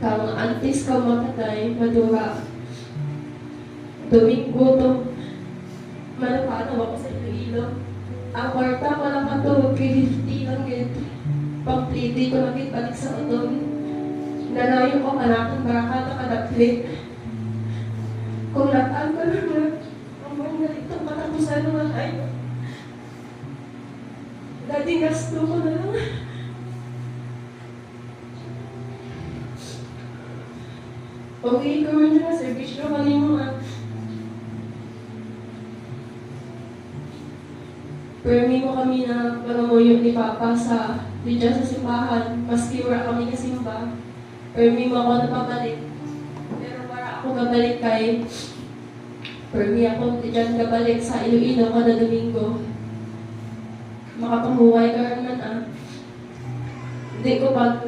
Kang antes ka matatay, madura. Domingo to, manapano ako sa Iloilo. Ang kwarta ko lang katulog, kay 50 lang yun. Pang-pliti ko lang balik sa utong. Nanayo ko kanakang barakata kadaplit. Kung nataan ko lang na, ang mga nalitong katapusan ng mga tayo. Dati gasto ko na lang. Okay, gawin nyo na service nyo kanina. Permi mo kami na pangamuyo ni Papa sa dyan sa simbahan, maski wala kami kasimba. Permi mo ako na pabalik. Pero para ako gabalik kay permi ako dyan gabalik sa Iloilo kada Domingo. Makapamuhay ka naman Hindi ko pag